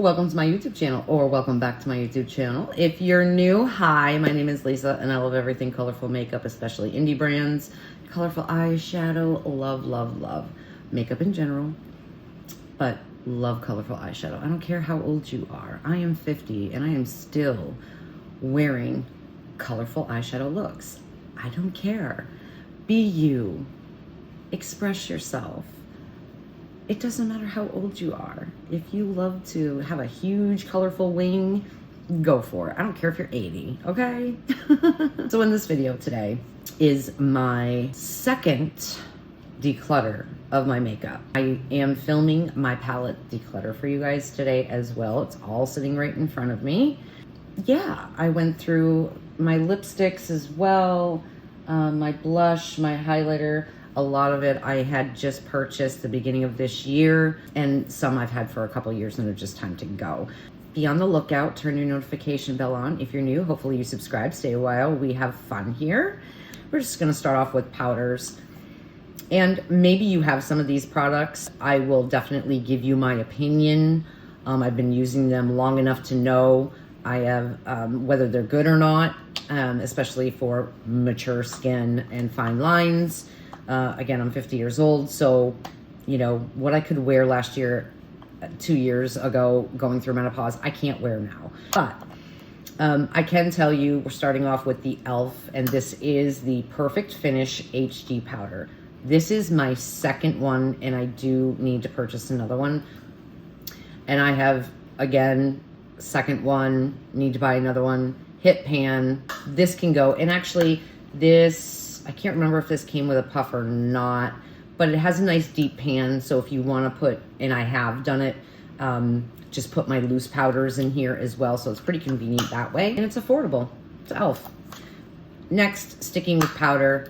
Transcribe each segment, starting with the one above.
Welcome to my YouTube channel, or welcome back to my YouTube channel. If you're new, hi, my name is Lisa, and I love everything colorful makeup, especially indie brands, colorful eyeshadow, love makeup in general, but love colorful eyeshadow. I don't care how old you are. I am 50 and I am still wearing colorful eyeshadow looks. I don't care. Be you. Express yourself. It doesn't matter how old you are. If you love to have a huge colorful wing, go for it. I don't care if you're 80, okay? So in this video today is my second declutter of my makeup. I am filming my palette declutter for you guys today as well. It's all sitting right in front of me. Yeah, I went through my lipsticks as well, my blush, my highlighter. A lot of it I had just purchased the beginning of this year, and some I've had for a couple years and they're just time to go. Be on the lookout, turn your notification bell on. If you're new, hopefully you subscribe, stay a while. We have fun here. We're just gonna start off with powders. And maybe you have some of these products. I will definitely give you my opinion. I've been using them long enough to know I have whether they're good or not, especially for mature skin and fine lines. Again, I'm 50 years old, so, you know, what I could wear last year, 2 years ago, going through menopause, I can't wear now. But I can tell you, we're starting off with the e.l.f., and this is the Perfect Finish HD powder. This is my second one, and I do need to purchase another one. And I have, again, second one, need to buy another one, hit pan. This can go, and actually this, I can't remember if this came with a puff or not, but it has a nice deep pan. So if you want to put, and I have done it, just put my loose powders in here as well. So it's pretty convenient that way, and it's affordable. It's e.l.f. Next, sticking with powder,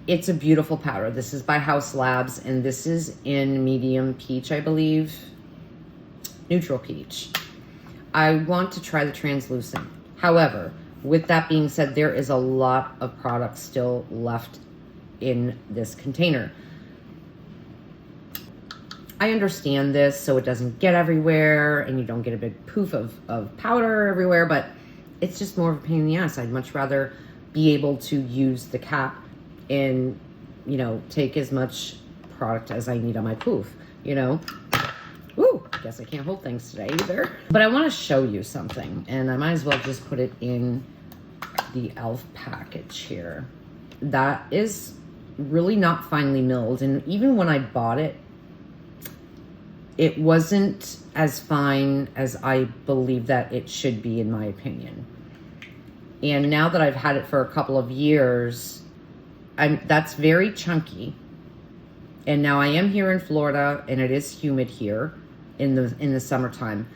it's a beautiful powder. This is by Haus Labs, and this is in medium peach, I believe, neutral peach. I want to try the translucent. However, with that being said, there is a lot of product still left in this container. I understand this, so it doesn't get everywhere and you don't get a big poof of powder everywhere, but it's just more of a pain in the ass. I'd much rather be able to use the cap and, you know, take as much product as I need on my poof, you know? Ooh, I guess I can't hold things today either. But I want to show you something, and I might as well just put it in the e.l.f. package here. That is really not finely milled, and even when I bought it, it wasn't as fine as I believe that it should be, in my opinion. And now that I've had it for a couple of years, that's very chunky. And now I am here in Florida, and it is humid here in the summertime.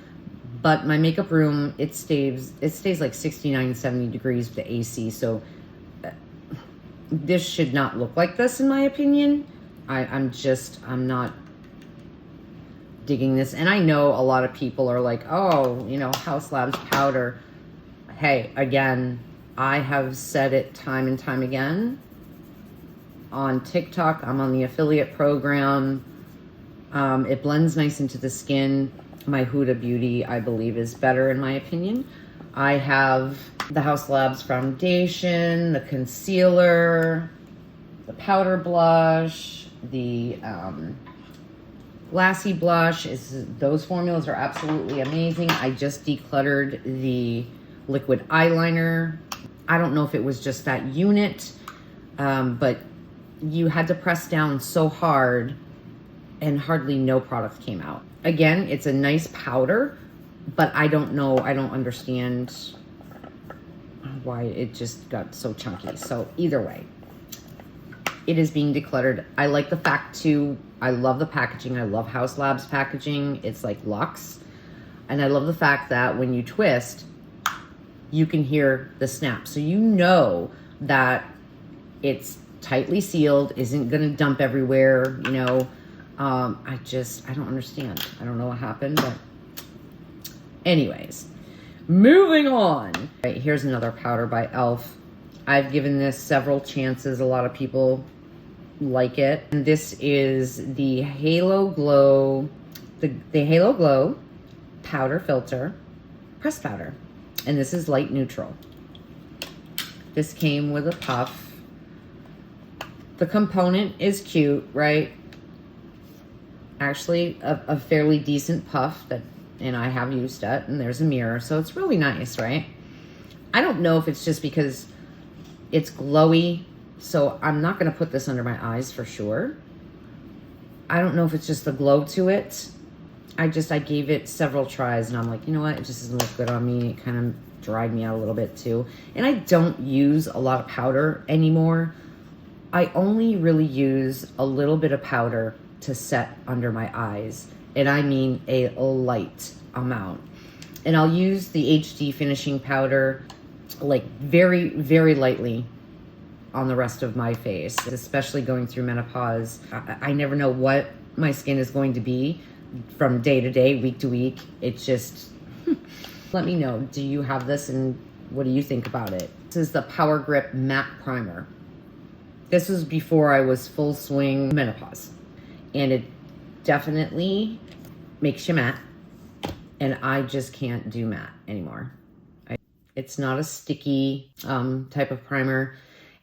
But my makeup room, it stays like 69, 70 degrees with the AC. So this should not look like this, in my opinion. I'm not digging this. And I know a lot of people are like, oh, you know, Haus Labs powder. Hey, again, I have said it time and time again. On TikTok, I'm on the affiliate program. It blends nice into the skin. My Huda Beauty, I believe, is better in my opinion. I have the Haus Labs foundation, the concealer, the powder blush, the glassy blush. Those formulas are absolutely amazing. I just decluttered the liquid eyeliner. I don't know if it was just that unit, but you had to press down so hard and hardly no product came out. Again, it's a nice powder, but I don't know, I don't understand why it just got so chunky. So either way, it is being decluttered. I like the fact too, I love the packaging. I love Haus Labs packaging. It's like luxe. And I love the fact that when you twist, you can hear the snap. So you know that it's tightly sealed, isn't gonna dump everywhere, you know. I don't understand. I don't know what happened, but anyways, moving on. Right, here's another powder by e.l.f. I've given this several chances. A lot of people like it. And this is the Halo Glow, the Halo Glow powder filter, pressed powder. And this is light neutral. This came with a puff. The component is cute, right? Actually, a fairly decent puff that, and I have used it, and there's a mirror, so it's really nice, right? I don't know if it's just because it's glowy, so I'm not going to put this under my eyes for sure. I don't know if it's just the glow to it. I gave it several tries, and I'm like, you know what? It just doesn't look good on me. It kind of dried me out a little bit too. And I don't use a lot of powder anymore. I only really use a little bit of powder to set under my eyes, and I mean a light amount. And I'll use the HD finishing powder like very, very lightly on the rest of my face, especially going through menopause. I never know what my skin is going to be from day to day, week to week. It's just, let me know. Do you have this, and what do you think about it? This is the Power Grip Matte Primer. This was before I was full swing menopause, and it definitely makes you matte, and I just can't do matte anymore. It's not a sticky type of primer.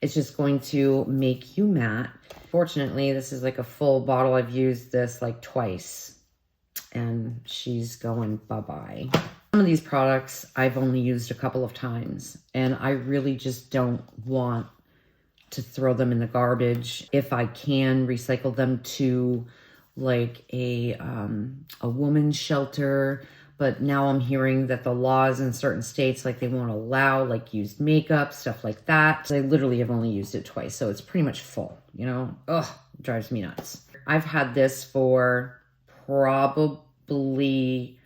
It's just going to make you matte. Fortunately, this is like a full bottle. I've used this like twice, and she's going bye-bye. Some of these products I've only used a couple of times, and I really just don't want to throw them in the garbage. If I can recycle them to like a woman's shelter, but now I'm hearing that the laws in certain states, like they won't allow like used makeup, stuff like that. So I literally have only used it twice, so it's pretty much full, you know? Ugh, it drives me nuts. I've had this for probably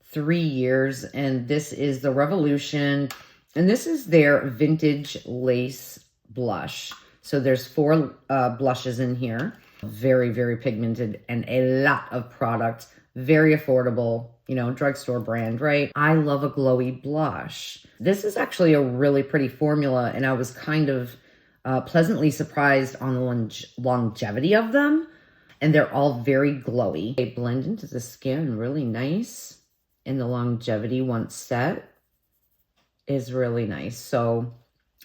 3 years, and this is the Revolution, and this is their Vintage Lace Blush. So there's 4 blushes in here. Very, very pigmented, and a lot of product. Very affordable, you know, drugstore brand, right? I love a glowy blush. This is actually a really pretty formula, and I was kind of pleasantly surprised on the longevity of them. And they're all very glowy. They blend into the skin really nice, and the longevity once set is really nice. So,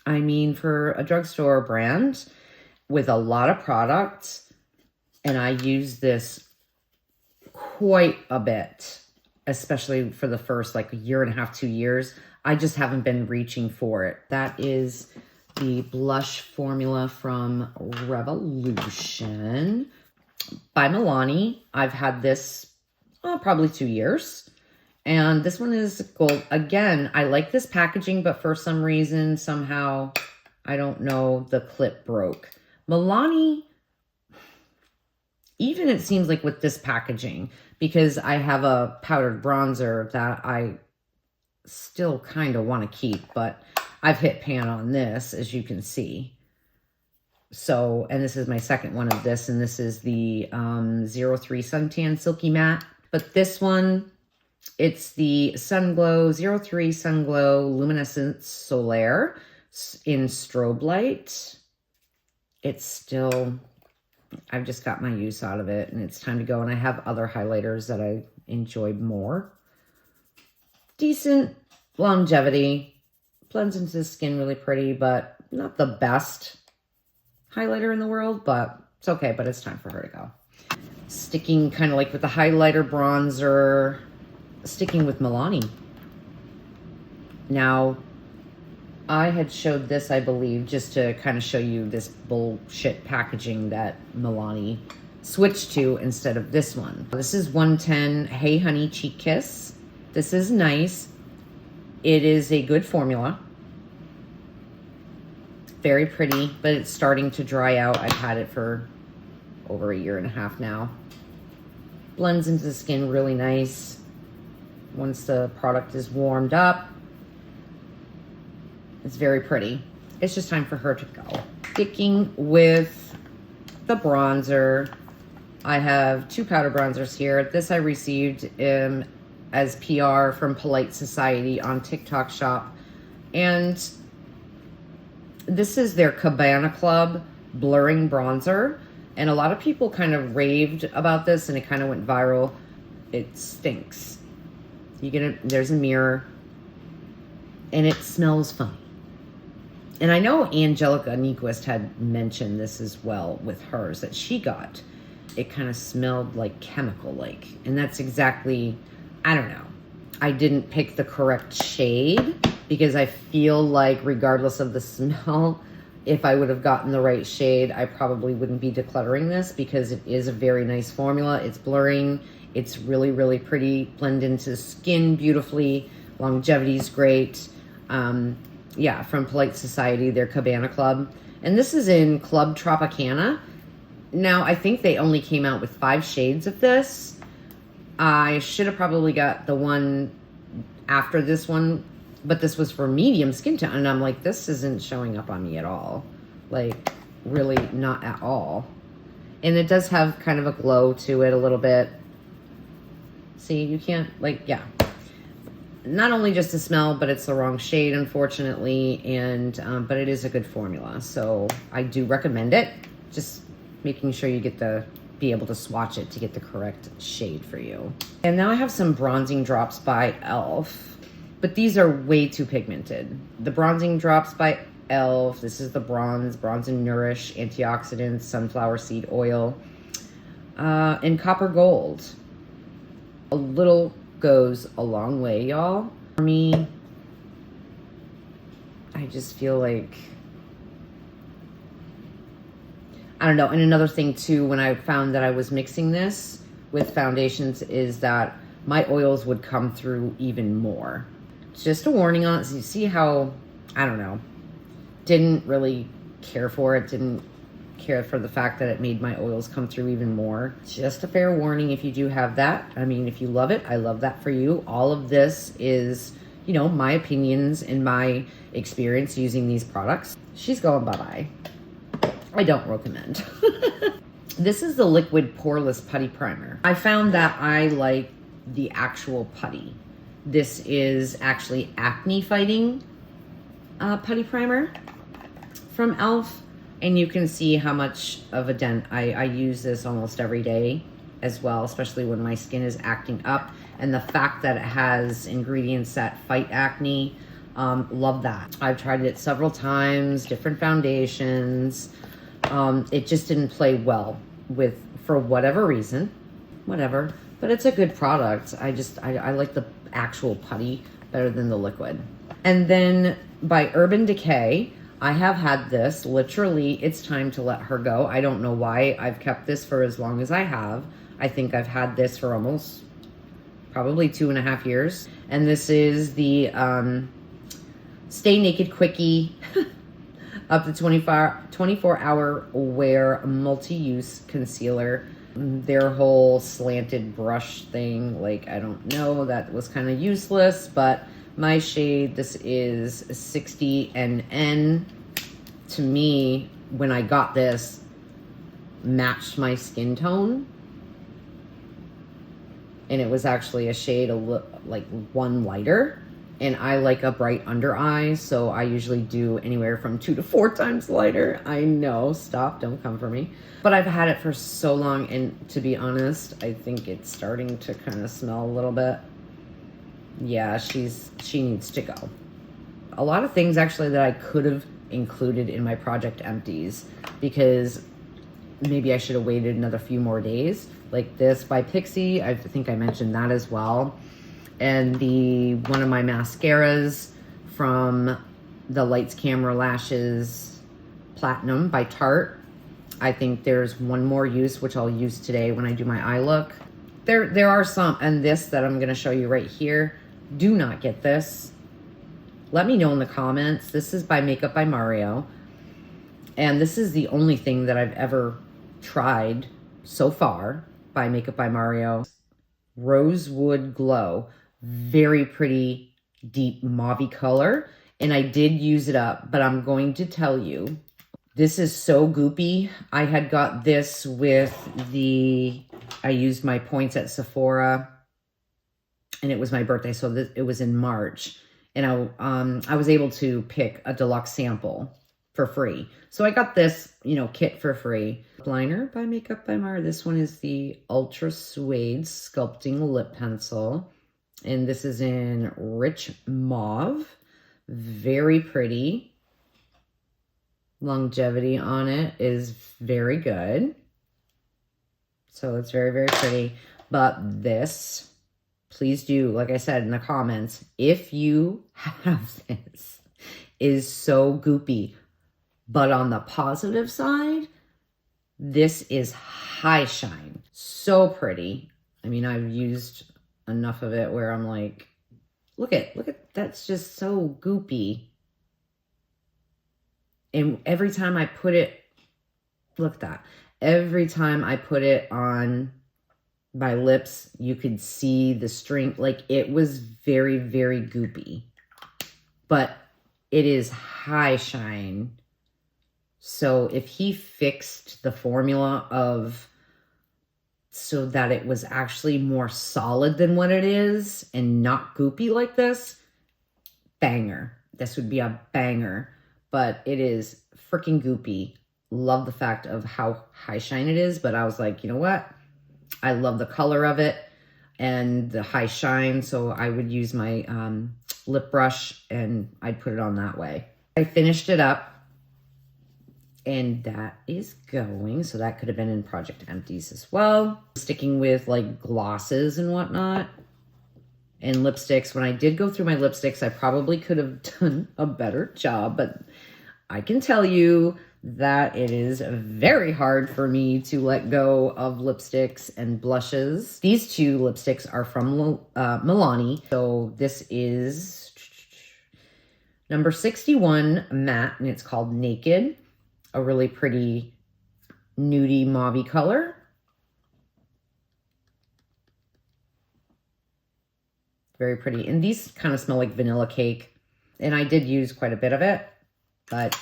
I mean, for a drugstore brand with a lot of product, and I use this quite a bit, especially for the first like 1.5 to 2 years. I just haven't been reaching for it. That is the blush formula from Revolution by Milani. I've had this probably 2 years. And this one is gold. Again, I like this packaging, but for some reason, somehow, I don't know, the clip broke. Milani, even it seems like with this packaging, because I have a powdered bronzer that I still kind of want to keep, but I've hit pan on this, as you can see. So, and this is my second one of this, and this is the 03 Suntan Silky Matte. But this one, it's the Sunglow 03 Sunglow Luminescence Solaire in Strobe Light. It's still, I've just got my use out of it, and it's time to go. And I have other highlighters that I enjoy more. Decent longevity. Blends into the skin really pretty, but not the best highlighter in the world, but it's okay. But it's time for her to go. Sticking kind of like with the highlighter bronzer, sticking with Milani. Now, I had showed this, I believe, just to kind of show you this bullshit packaging that Milani switched to instead of this one. This is 110 Hey Honey Cheek Kiss. This is nice. It is a good formula. Very pretty, but it's starting to dry out. I've had it for over 1.5 years now. Blends into the skin really nice once the product is warmed up. It's very pretty. It's just time for her to go. Sticking with the bronzer, I have 2 powder bronzers here. This I received as PR from Polite Society on TikTok Shop. And this is their Cabana Club Blurring Bronzer. And a lot of people kind of raved about this, and it kind of went viral. It stinks. there's a mirror, and it smells funny. And I know Angelica Nyquist had mentioned this as well with hers, that she got. It kind of smelled like chemical-like. And that's exactly, I don't know. I didn't pick the correct shade because I feel like regardless of the smell, if I would have gotten the right shade, I probably wouldn't be decluttering this because it is a very nice formula. It's blurring. It's really, really pretty. Blend into skin beautifully. Longevity's great. Yeah, from Polite Society, their Cabana Club. And this is in Club Tropicana. Now, I think they only came out with 5 shades of this. I should have probably got the one after this one, but this was for medium skin tone. And I'm like, this isn't showing up on me at all. Like, really not at all. And it does have kind of a glow to it a little bit. See, you can't, like, yeah. Not only just the smell, but it's the wrong shade, unfortunately, and but it is a good formula, so I do recommend it. Just making sure you get be able to swatch it to get the correct shade for you. And now I have some bronzing drops by Elf, but these are way too pigmented. The bronzing drops by Elf, this is the Bronze and Nourish, antioxidants, sunflower seed oil, and copper gold. A little goes a long way, y'all. For me, I just feel like, I don't know. And another thing too, when I found that I was mixing this with foundations, is that my oils would come through even more. Just a warning on it. So you see how, I don't know, didn't really care for it, didn't care for the fact that it made my oils come through even more. Just a fair warning if you do have that. I mean, if you love it, I love that for you. All of this is, you know, my opinions and my experience using these products. She's going bye-bye. I don't recommend. This is the Liquid Poreless Putty Primer. I found that I like the actual putty. This is actually acne fighting putty primer from Elf. And you can see how much of a dent. I use this almost every day as well, especially when my skin is acting up. And the fact that it has ingredients that fight acne, love that. I've tried it several times, different foundations. It just didn't play well for whatever reason, whatever. But it's a good product. I like the actual putty better than the liquid. And then by Urban Decay, I have had this, literally, it's time to let her go. I don't know why I've kept this for as long as I have. I think I've had this for almost, probably 2.5 years. And this is the Stay Naked Quickie up to 24-hour wear multi-use concealer. Their whole slanted brush thing, like, I don't know, that was kind of useless, but my shade, this is 60 NN. To me, when I got this, matched my skin tone. And it was actually a shade like 1 lighter. And I like a bright under eye, so I usually do anywhere from 2 to 4 times lighter. I know, stop, don't come for me. But I've had it for so long, and to be honest, I think it's starting to kind of smell a little bit. Yeah, she needs to go. A lot of things actually that I could have included in my project empties, because maybe I should have waited another few more days. Like this by Pixie, I think I mentioned that as well. And one of my mascaras from the Lights Camera Lashes Platinum by Tarte. I think there's one more use, which I'll use today when I do my eye look. There are some, and this that I'm going to show you right here, do not get this. Let me know in the comments. This is by Makeup by Mario. And this is the only thing that I've ever tried so far by Makeup by Mario. Rosewood Glow. Very pretty, deep mauve color. And I did use it up, but I'm going to tell you, this is so goopy. I had got this with I used my points at Sephora, and it was my birthday, so it was in March. And I was able to pick a deluxe sample for free. So I got this, kit for free. Liner by Makeup by Mario. This one is the Ultra Suede Sculpting Lip Pencil. And this is in Rich Mauve. Very pretty. Longevity on it is very good. So it's very, very pretty. But this, please do, like I said in the comments, if you have this, is so goopy. But on the positive side, this is high shine. So pretty. I mean, I've used enough of it where I'm like, look at, that's just so goopy. And every time I put it, look at that. Every time I put it on my lips, you could see the strength. Like, it was very, very goopy. But it is high shine. So if he fixed the formula of so that it was actually more solid than what it is and not goopy like this, banger. This would be a banger. But it is freaking goopy. Love the fact of how high shine it is. But I was like, you know what? I love the color of it and the high shine. So I would use my lip brush and I'd put it on that way. I finished it up. And that is going. So that could have been in Project Empties as well. Sticking with like glosses and whatnot. And lipsticks. When I did go through my lipsticks, I probably could have done a better job, but I can tell you that it is very hard for me to let go of lipsticks and blushes. These two lipsticks are from Milani. So this is number 61 matte, and it's called Naked. A really pretty nudie mauve color. Very pretty. And these kind of smell like vanilla cake. And I did use quite a bit of it. And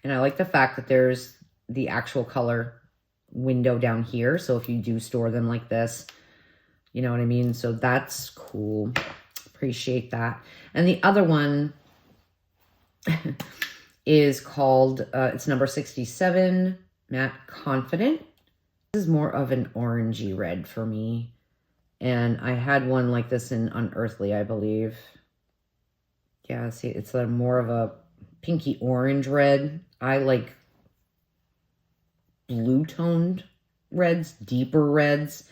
I like the fact that there's the actual color window down here. So if you do store them like this, you know what I mean? So that's cool. Appreciate that. And the other one is called, it's number 67, Matte Confident. This is more of an orangey red for me. And I had one like this in Unearthly, I believe. Yeah, see, it's more of a pinky orange red. I like blue toned reds, deeper reds.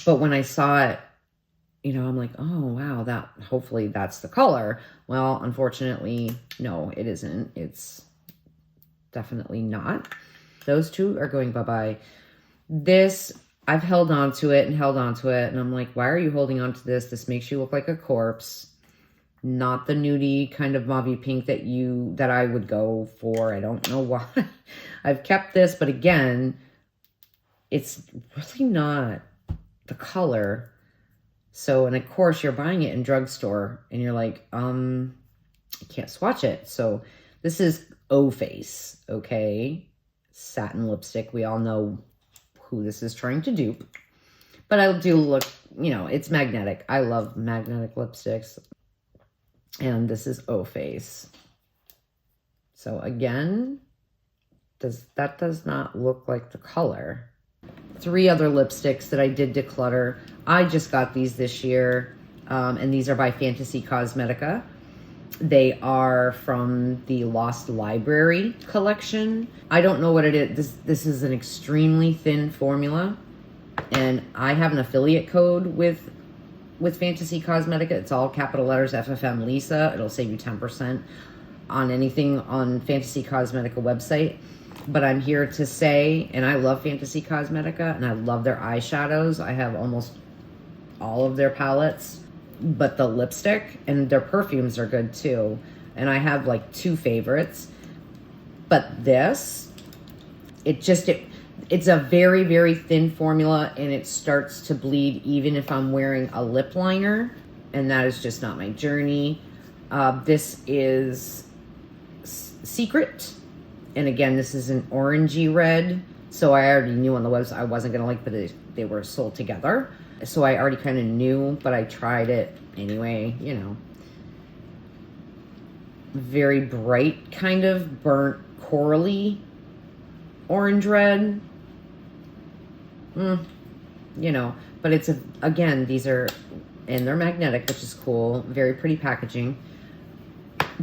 But when I saw it, you know, I'm like, oh, wow, hopefully that's the color. Well, unfortunately, no, it isn't. It's definitely not. Those two are going bye-bye. This, I've held on to it and held on to it. And I'm like, why are you holding on to this? This makes you look like a corpse. Not the nudie kind of mauve pink that I would go for. I don't know why. I've kept this, but again, it's really not the color. So, and of course you're buying it in drugstore and you're like, I can't swatch it. So this is O Face, okay? Satin lipstick. We all know who this is trying to dupe. But I do look, you know, it's magnetic. I love magnetic lipsticks. And this is O Face. So again, that does not look like the color. 3 other lipsticks that I did declutter. I just got these this year. And these are by Fantasy Cosmetica. They are from the Lost Library collection. I don't know what it is. This is an extremely thin formula. And I have an affiliate code with Fantasy Cosmetica. It's all capital letters, FFM Lisa. It'll save you 10% on anything on Fantasy Cosmetica website. But I'm here to say, and I love Fantasy Cosmetica, and I love their eyeshadows. I have almost all of their palettes. But the lipstick and their perfumes are good too. And I have like 2 favorites. But this, it's a very, very thin formula, and it starts to bleed even if I'm wearing a lip liner. And that is just not my journey. This is Secret. And again, this is an orangey red. So I already knew on the website I wasn't going to like, but they were sold together. So I already kind of knew, but I tried it anyway, you know. Very bright, kind of burnt corally orange red. You know, but again, these are and they're magnetic, which is cool. Very pretty packaging.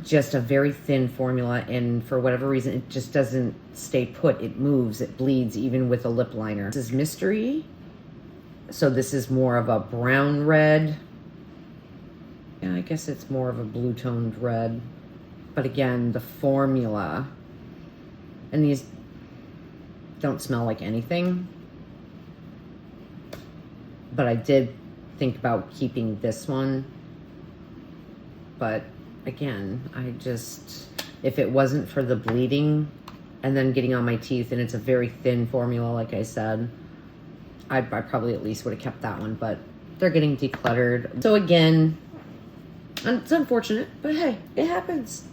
Just a very thin formula, and for whatever reason, it just doesn't stay put. It moves, it bleeds, even with a lip liner. This is Mystery. So this is more of a brown red. Yeah, I guess it's more of a blue-toned red. But again, the formula, and these don't smell like anything. But I did think about keeping this one. But again, if it wasn't for the bleeding and then getting on my teeth, and it's a very thin formula, like I said, I probably at least would have kept that one, but they're getting decluttered. So again, it's unfortunate, but hey, it happens.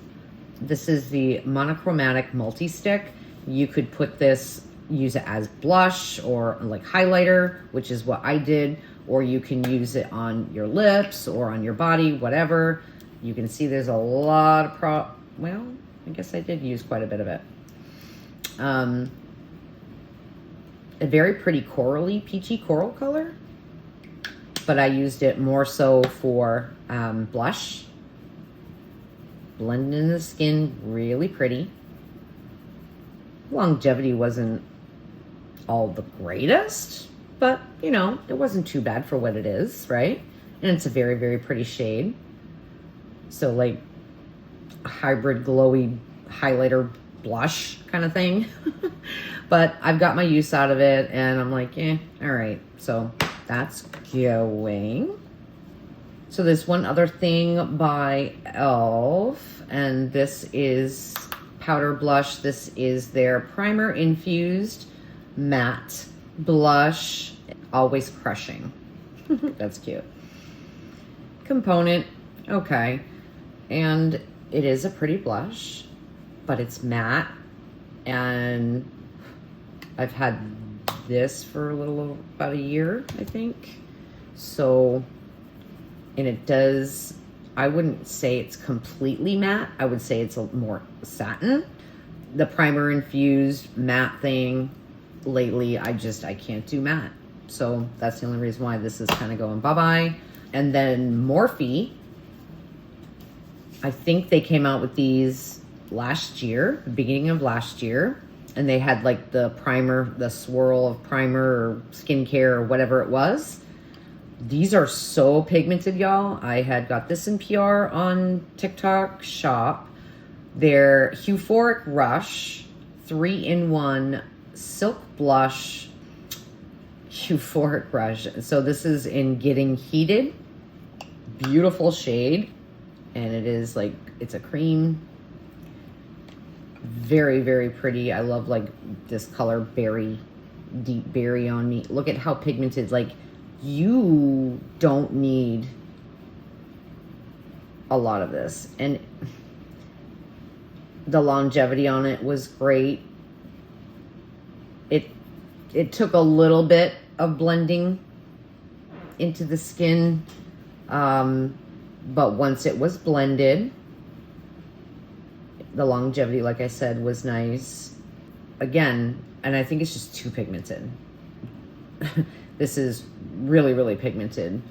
This is the monochromatic multi-stick. You could put this, use it as blush or like highlighter, which is what I did, or you can use it on your lips or on your body, whatever. You can see there's a lot of well, I guess I did use quite a bit of it. A very pretty corally, peachy coral color, but I used it more so for blush. Blending in the skin, really pretty. Longevity wasn't all the greatest, but you know, it wasn't too bad for what it is, right? And it's a very, very pretty shade. So like a hybrid glowy highlighter blush kind of thing. But I've got my use out of it, and I'm like, all right. So that's going. So there's one other thing by Elf, and this is powder blush. This is their primer infused matte blush, always crushing. That's cute. Component, okay. And it is a pretty blush, but it's matte, and I've had this for about a year, I think. So, and it does, I wouldn't say it's completely matte. I would say it's a more satin. The primer infused matte thing, lately, I can't do matte. So that's the only reason why this is kind of going bye-bye. And then Morphe, I think they came out with these last year, the beginning of last year. And they had like the primer, the swirl of primer or skincare or whatever it was. These are so pigmented, y'all. I had got this in PR on TikTok shop. They're Euphoric Rush 3-in-1 Silk Blush. Euphoric Rush. So this is in Getting Heated. Beautiful shade. And it is like, it's a cream. Very, very pretty. I love like this color, berry, deep berry on me. Look at how pigmented. Like, you don't need a lot of this. And the longevity on it was great. It took a little bit of blending into the skin. But once it was blended, the longevity, like I said, was nice. Again, and I think it's just too pigmented. This is really, really pigmented.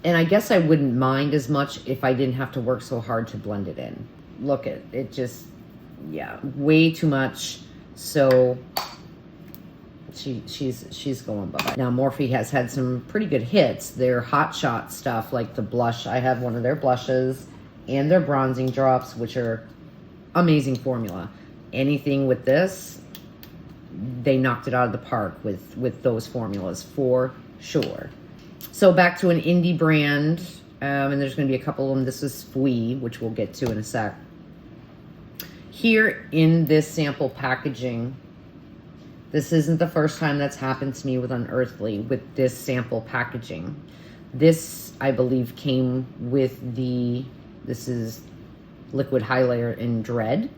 And I guess I wouldn't mind as much if I didn't have to work so hard to blend it in. Look at it, just, yeah, way too much. So she's going bye-bye. Now Morphe has had some pretty good hits. Their Hot Shot stuff, like the blush. I have one of their blushes and their bronzing drops, which are amazing formula. Anything with this, they knocked it out of the park with those formulas for sure. So back to an indie brand, and there's going to be a couple of them. This is Fui, which we'll get to in a sec. Here in this sample packaging, this isn't the first time that's happened to me with Unearthly, with this sample packaging. This, I believe, came with this is liquid highlighter in Dread.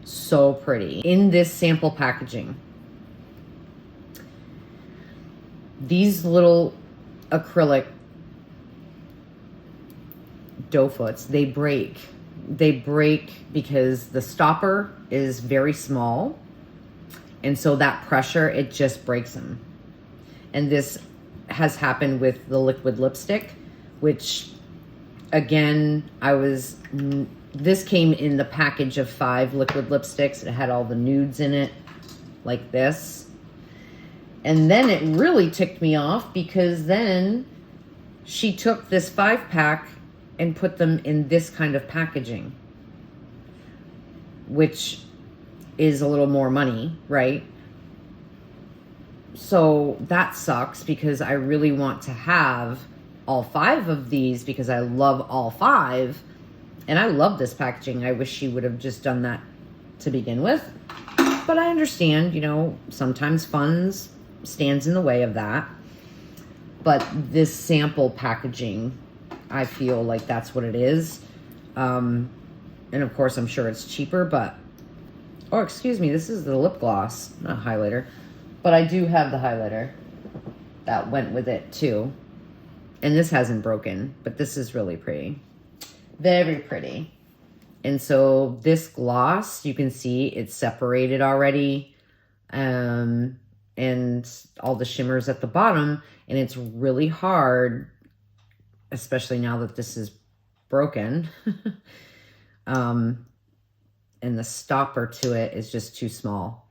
So pretty. In this sample packaging, these little acrylic doe foots, they break. They break because the stopper is very small. And so that pressure, it just breaks them. And this has happened with the liquid lipstick, which again, this came in the package of 5 liquid lipsticks. It had all the nudes in it, like this. And then it really ticked me off because then she took this 5-pack and put them in this kind of packaging, which is a little more money, right? So that sucks because I really want to have all 5 of these because I love all 5. And I love this packaging. I wish she would have just done that to begin with. But I understand, you know, sometimes funds stands in the way of that. But this sample packaging, I feel like that's what it is. And of course, I'm sure it's cheaper, but... Oh, excuse me, this is the lip gloss, not highlighter. But I do have the highlighter that went with it too. And this hasn't broken, but this is really pretty. Very pretty. And so this gloss, you can see it's separated already. And all the shimmers at the bottom. And it's really hard, especially now that this is broken. And the stopper to it is just too small.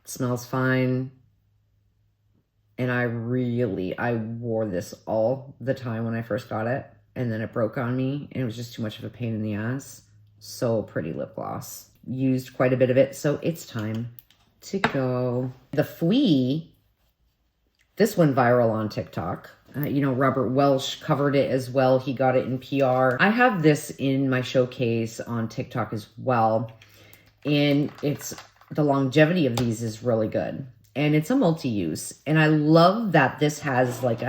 It smells fine. And I wore this all the time when I first got it. And then it broke on me. And it was just too much of a pain in the ass. So pretty lip gloss. Used quite a bit of it. So it's time to go. The Fwee, this went viral on TikTok. You know, Robert Welsh covered it as well. He got it in PR. I have this in my showcase on TikTok as well. And the longevity of these is really good. And it's a multi-use. And I love that this has like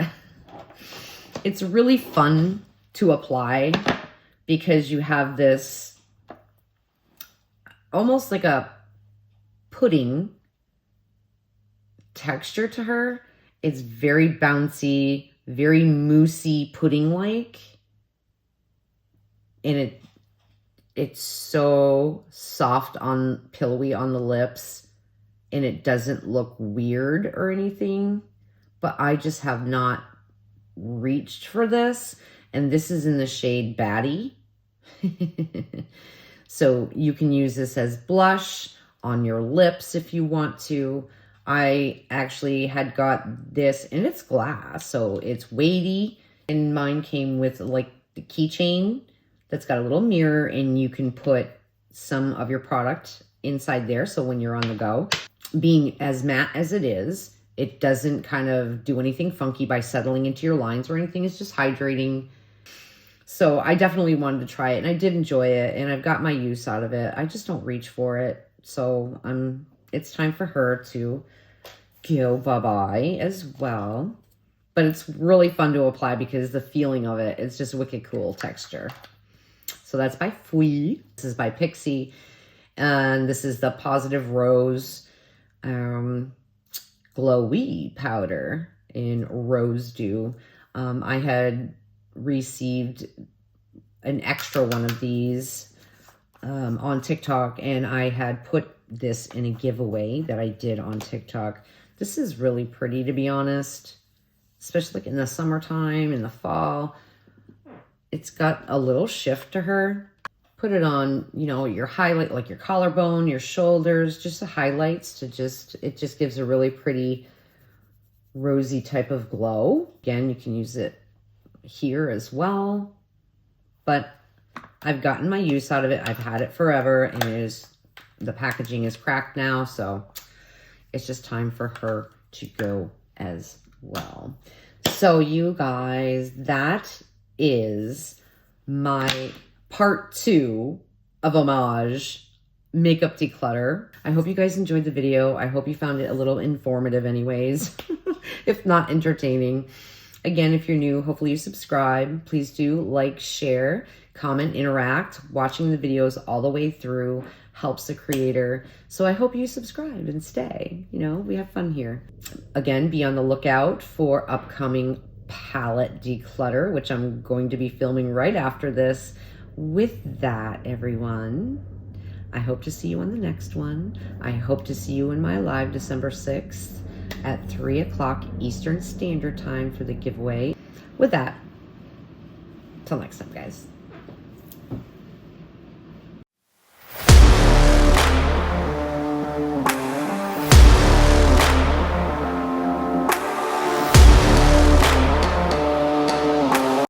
it's really fun to apply because you have this almost like a pudding texture to her. It's very bouncy, very moussey pudding-like. And it's so soft pillowy on the lips. And it doesn't look weird or anything. But I just have not reached for this. And this is in the shade Baddie. So you can use this as blush on your lips if you want to. I actually had got this, and it's glass, so it's weighty. And mine came with like the keychain that's got a little mirror, and you can put some of your product inside there. So when you're on the go, being as matte as it is, it doesn't kind of do anything funky by settling into your lines or anything. It's just hydrating. So I definitely wanted to try it, and I did enjoy it, and I've got my use out of it. I just don't reach for it. So it's time for her to go bye-bye as well. But it's really fun to apply because the feeling of it is just wicked cool texture. So that's by Fwee. This is by Pixie. And this is the Positive Rose Glowy powder in Rose Dew. I had received an extra one of these on TikTok, and I had put this in a giveaway that I did on TikTok. This is really pretty, to be honest, especially like in the summertime, in the fall. It's got a little shift to her. Put it on, you know, your highlight, like your collarbone, your shoulders, just the highlights it just gives a really pretty rosy type of glow. Again, you can use it here as well, but I've gotten my use out of it. I've had it forever, and the packaging is cracked now, so it's just time for her to go as well. So you guys, that is my part 2 of Homage Makeup Declutter. I hope you guys enjoyed the video. I hope you found it a little informative anyways, if not entertaining. Again, if you're new, hopefully you subscribe. Please do like, share, comment, interact. Watching the videos all the way through helps the creator. So I hope you subscribe and stay. You know, we have fun here. Again, be on the lookout for upcoming palette declutter, which I'm going to be filming right after this. With that, everyone, I hope to see you on the next one. I hope to see you in my live December 6th. at 3 o'clock Eastern Standard Time for the giveaway. With that, till next time, guys.